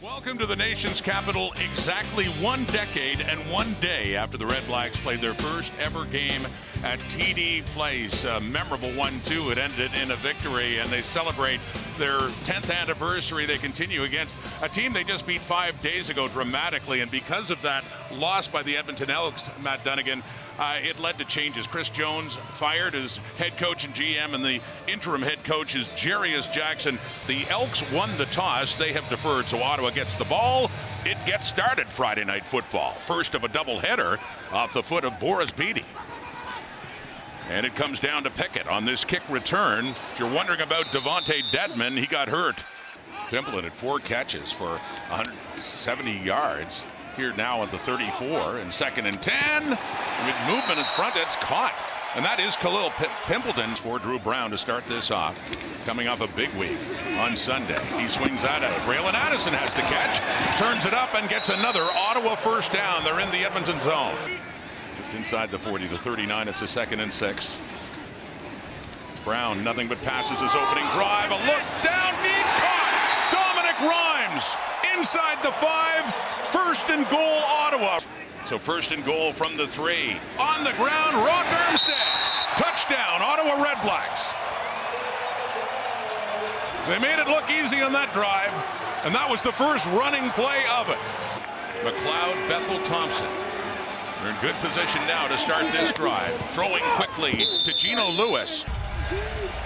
Welcome to the nation's capital, exactly 1 decade and 1 day after the Red Blacks played their first ever game at TD Place. A memorable one, too. It ended in a victory, and they celebrate their 10th anniversary. They continue against a team they just beat 5 days ago dramatically, and because of that loss by the Edmonton Elks, Matt Dunnigan, it led to changes. Chris Jones fired as head coach and GM, and the interim head coach is Jarius Jackson. The Elks won the toss. They have deferred, so Ottawa gets the ball. It gets started Friday Night Football. First of a doubleheader off the foot of Boris Bede. And it comes down to Pickett on this kick return. If you're wondering about Devontae Dedmon, he got hurt. Pimpleton had 4 catches for 170 yards. Here now at the 34 and 2nd and 10. With movement in front, it's caught. And that is Khalil Pimpleton for Drew Brown to start this off. Coming off a big week on Sunday. He swings that out. Braylon Addison has the catch. Turns it up and gets another Ottawa first down. They're in the Edmonton zone. Just inside the 40, the 39. It's a 2nd and 6. Brown, nothing but passes his opening drive. A look down deep, caught. Dominic Rhymes inside the 5. 1st and goal, Ottawa. So 1st and goal from the 3. On the ground, Rock Armstead. Touchdown, Ottawa Red Blacks. They made it look easy on that drive, and that was the first running play of it. McLeod, Bethel, Thompson. They're in good position now to start this drive. Throwing quickly to Geno Lewis.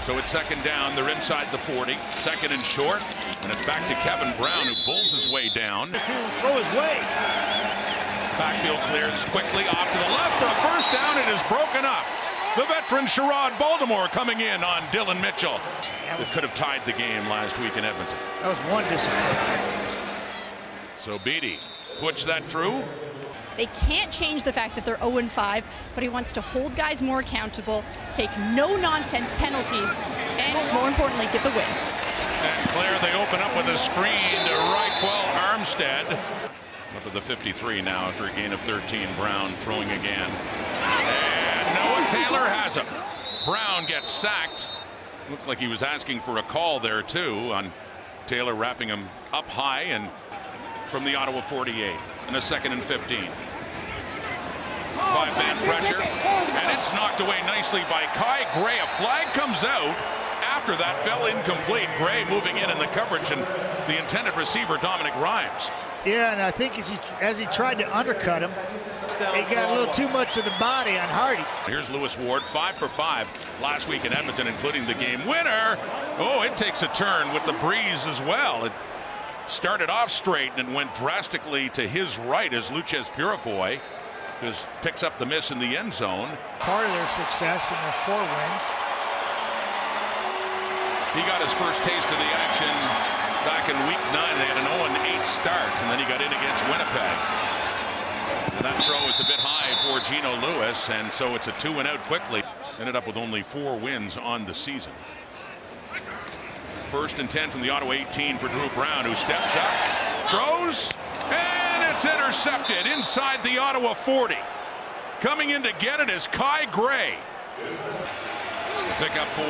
So it's 2nd down. They're inside the 40. 2nd and short. And it's back to Kevin Brown, who pulls his way down. Throw his way. Backfield clears quickly off to the left for a first down. It is broken up. The veteran Sherrod Baltimore coming in on Dylan Mitchell. It could have tied the game last week in Edmonton. That was one disappointment. So Bede puts that through. They can't change the fact that they're 0-5, but he wants to hold guys more accountable, take no-nonsense penalties, and more importantly, get the win. And Claire, they open up with a screen to Reichwell Armstead. Up to the 53 now after a gain of 13. Brown throwing again. And Noah Taylor has him. Brown gets sacked. Looked like he was asking for a call there, too, on Taylor wrapping him up high and from the Ottawa 48. And a 2nd and 15. 5-man pressure, and it's knocked away nicely by Kai Gray. A flag comes out. After that, fell incomplete. Gray moving in the coverage, and the intended receiver, Dominic Rhymes. Yeah, and I think as he tried to undercut him, he got a little too much of the body on Hardy. Here's Lewis Ward, 5 for 5 last week in Edmonton, including the game winner. Oh, it takes a turn with the breeze as well. It started off straight and went drastically to his right as Luchez Purifoy just picks up the miss in the end zone. Part of their success in their 4 wins. He got his first taste of the action back in week 9. They had an 0-8 start, and then he got in against Winnipeg. And that throw is a bit high for Geno Lewis, and so it's a 2-and-out quickly. Ended up with only 4 wins on the season. 1st and 10 from the Ottawa 18 for Drew Brown, who steps up, throws, and it's intercepted inside the Ottawa 40. Coming in to get it is Kai Gray. Pick up 4.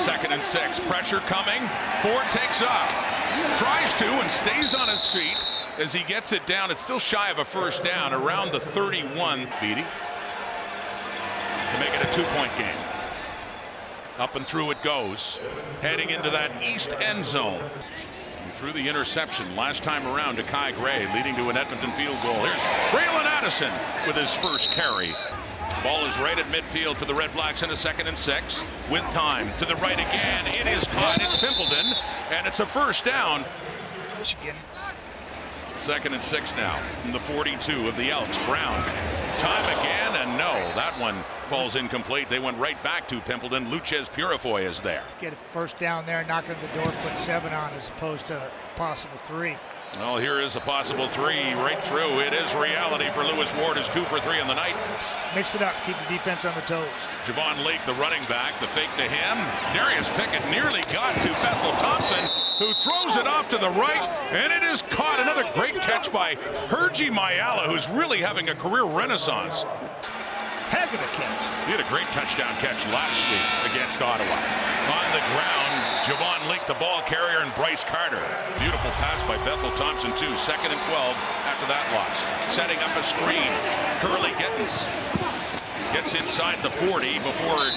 2nd and 6. Pressure coming. Ford takes off. Tries to and stays on his feet as he gets it down. It's still shy of a first down around the 31. Bede to make it a 2-point game. Up and through it goes. Heading into that east end zone. He threw the interception last time around to Kai Gray, leading to an Edmonton field goal. Here's Braylon Addison with his first carry. Ball is right at midfield for the Red Blacks in a 2nd and 6. With time to the right again. It is caught. It's Pimpleton, and it's a first down. 2nd and 6 now from the 42 of the Elks. Brown. Time again, and no, that one falls incomplete. They went right back to Pimpleton. Luchez Purifoy is there. Get a first down there, knock on the door, put 7 on as opposed to a possible 3. Well, here is a possible 3 right through. It is reality for Lewis Ward, who's 2 for 3 in the night. Mix it up, keep the defense on the toes. Javon Lake, the running back, the fake to him. Darius Pickett nearly got to Bethel Thompson, who throws it off to the right, and it is caught. Another great catch by Hergy Mayala, who's really having a career renaissance. Heck of a catch. He had a great touchdown catch last week against Ottawa. On the ground, Javon Leake, the ball carrier, and Bryce Carter. Beautiful pass by Bethel Thompson, too. 2nd and 12 after that loss. Setting up a screen. Curly Gittens gets inside the 40 before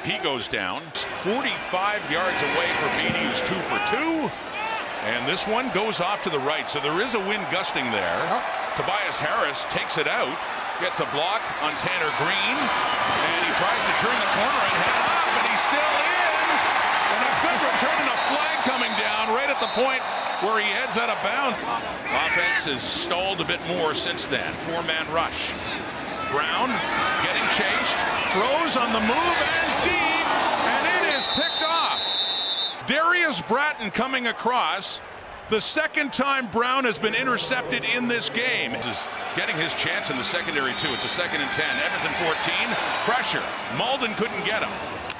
he goes down. 45 yards away for Bede, who's 2 for 2. And this one goes off to the right, so there is a wind gusting there. Tobias Harris takes it out, gets a block on Tanner Green, and he tries to turn the corner and head up, and he's still in. And a good return and a flag coming down right at the point where he heads out of bounds. Offense has stalled a bit more since then. 4-man rush. Brown getting chased, throws on the move and deep, and it is picked off. Darius Bratton coming across. The second time Brown has been intercepted in this game. Just getting his chance in the secondary too. It's a 2nd and 10. Edmonton 14. Pressure. Malden couldn't get him.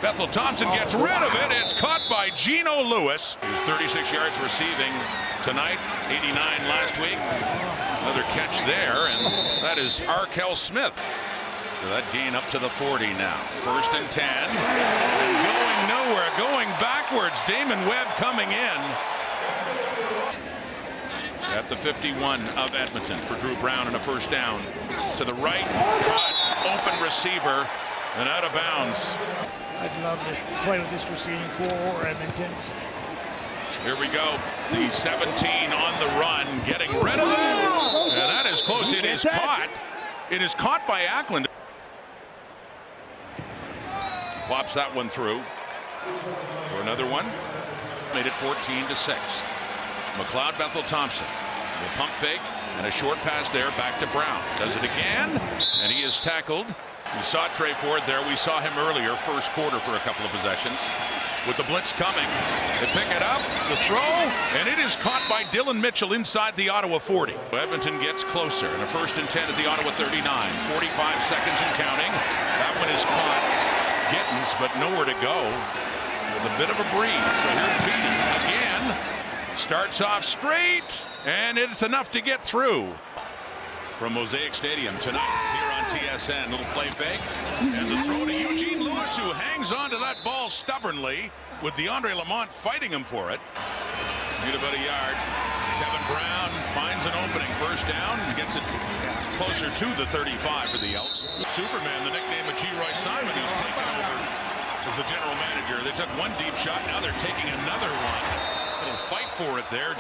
Bethel Thompson gets rid of it. It's caught by Geno Lewis. He was 36 yards receiving tonight, 89 last week. Another catch there, and that is Arkell Smith. So that gain up to the 40 now. 1st and 10. And going nowhere, going backwards. Damon Webb coming in. At the 51 of Edmonton for Drew Brown and a 1st down. To the right, cut, open receiver, and out of bounds. I'd love to play with this receiving core or Edmonton's. Here we go. The 17 on the run, getting rid of it. And that is close. It is caught. It is caught by Ackland. Pops that one through. For another one. Made it 14-6. McLeod Bethel Thompson. The pump fake and a short pass there back to Brown. Does it again. And he is tackled. We saw Trey Ford there. We saw him earlier, 1st quarter for a couple of possessions. With the blitz coming, they pick it up, the throw, and it is caught by Dylan Mitchell inside the Ottawa 40. Edmonton gets closer, and a 1st and 10 at the Ottawa 39. 45 seconds and counting. That one is caught. Gittens, but nowhere to go. With a bit of a breeze. So here's Bede again. Starts off straight, and it's enough to get through. From Mosaic Stadium tonight here on TSN. Little play fake. And the throw to Eugene Lewis, who hangs on to that ball stubbornly with DeAndre Lamont fighting him for it. Need about a yard. Kevin Brown finds an opening. 1st down and gets it closer to the 35 for the Elks. Superman, the nickname of G. Roy Simon, who's taken over as the general manager. They took one deep shot. Now they're taking another one. Little fight for it there.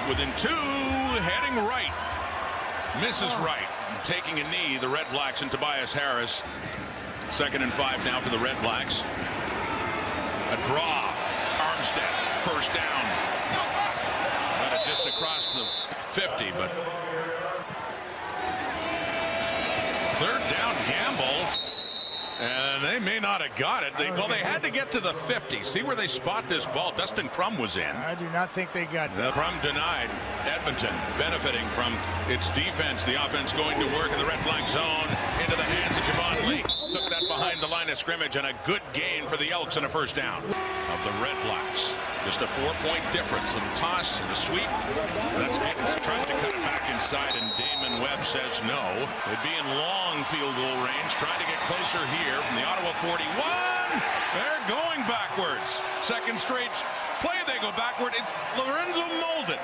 Within 2, heading right. Misses right. Taking a knee, the REDBLACKS and Tobias Harris. 2nd and 5 now for the REDBLACKS. A draw. Armstead, 1st down. Got it just across the 50, but 3rd down gamble. And they may not have got it. They had to get to the 50. See where they spot this ball. Dustin Crum was in. I do not think they got that. Crum denied. Edmonton benefiting from its defense. The offense going to work in the red-black zone. Into the hands of Javon Leake. Took that behind the line of scrimmage, and a good gain for the Elks and a 1st down of the REDBLACKS. Just a 4-point difference. A toss and a sweep. That's Gittens tries to cut it back inside, and Damon Webb says no. They'd be in long field goal range, trying to get closer here from the Ottawa 41. They're going backwards. 2nd straight play they go backward. It's Lorenzo Malden.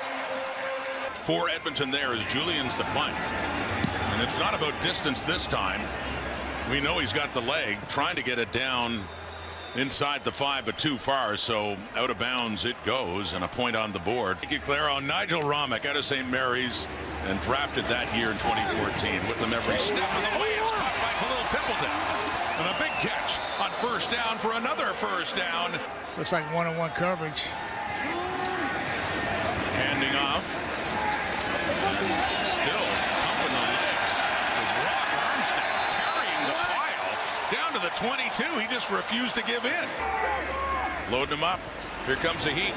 For Edmonton there is Julian's the punt. And it's not about distance this time. We know he's got the leg, trying to get it down inside the 5, but too far, so out of bounds it goes, and a point on the board. Thank you, Claro. Nigel Romick out of St. Mary's, and drafted that year in 2014. With them every step of the way, it's caught by Khalil Pimpleton. And a big catch on 1st down for another 1st down. Looks like one-on-one coverage. Handing off. Still pumping the legs. Is Rock Armstead carrying the pile down to the 22. He just refused to give in. Loading him up. Here comes the heat.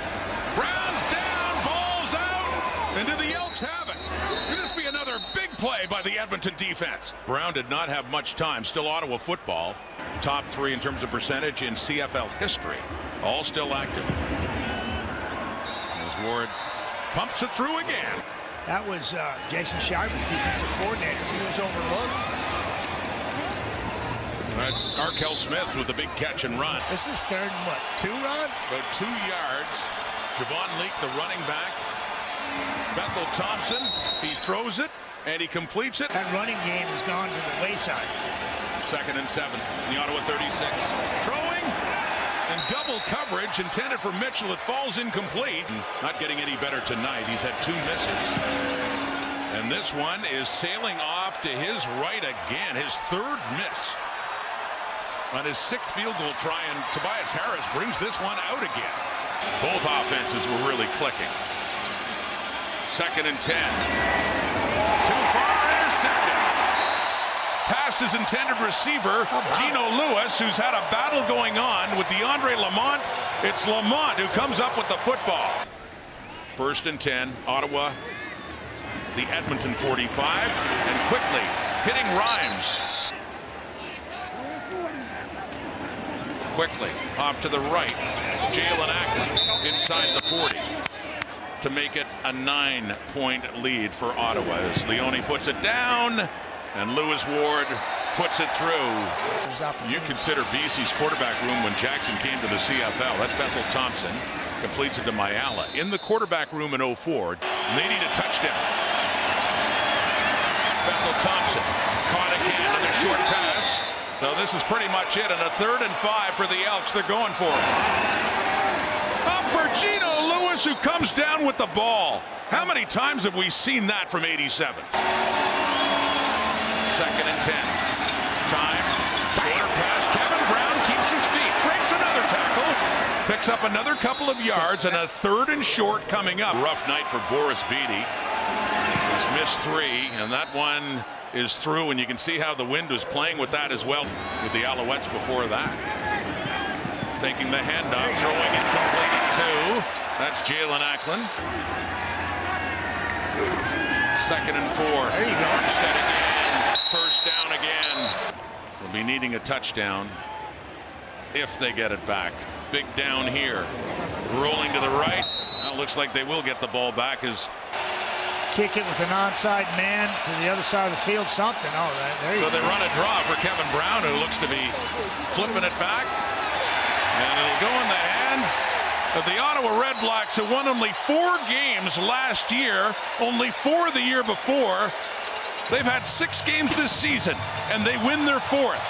Brown's down. Ball's out. And do the Elks have it? Could this be another big play by the Edmonton defense? Brown did not have much time. Still Ottawa football. Top 3 in terms of percentage in CFL history. All still active. As Ward pumps it through again. That was Jason Shiver's defensive coordinator. He was overlooked. That's Arkel Smith with the big catch and run. This is third and what, 2 run? About 2 yards. Javon Leake, the running back. Bethel Thompson, he throws it and he completes it. That running game has gone to the wayside. 2nd and 7. The Ottawa 36. Throwing and double coverage intended for Mitchell. It falls incomplete. Not getting any better tonight. He's had 2 misses. And this one is sailing off to his right again. His 3rd miss. On his 6th field goal try, and Tobias Harris brings this one out again. Both offenses were really clicking. 2nd and 10. Too far, intercepted. Past his intended receiver, Gino Lewis, who's had a battle going on with DeAndre Lamont. It's Lamont who comes up with the football. 1st and 10, Ottawa, the Edmonton 45, and quickly hitting Rhymes. Quickly off to the right, Jalen Ackles inside the 40 to make it a 9-point lead for Ottawa as Leone puts it down and Lewis Ward puts it through. You consider BC's quarterback room when Jackson came to the CFL. That's Bethel Thompson, completes it to Mayala. In the quarterback room in 04, they need a touchdown. Bethel Thompson caught again on a short pass. So this is pretty much it, and a 3rd and 5 for the Elks. They're going for it. Up for Gino Lewis, who comes down with the ball. How many times have we seen that from 87? 2nd and 10. Time. Shorter pass. Kevin Brown keeps his feet. Breaks another tackle. Picks up another couple of yards, and a 3rd and short coming up. Rough night for Boris Bede. He's missed 3, and that one is through, and you can see how the wind was playing with that as well with the Alouettes before that. Taking the handoff, throwing it completed 2. That's Jalen Ackland. 2nd and 4. There you go. Armstead again. 1st down again. They'll be needing a touchdown if they get it back. Big down here. Rolling to the right. Now it looks like they will get the ball back as Kick it with an onside man to the other side of the field, something. Oh, there you go. So they run a draw for Kevin Brown, who looks to be flipping it back. And it'll go in the hands of the Ottawa REDBLACKS, who won only 4 games last year, only 4 the year before. They've had 6 games this season, and they win their 4th.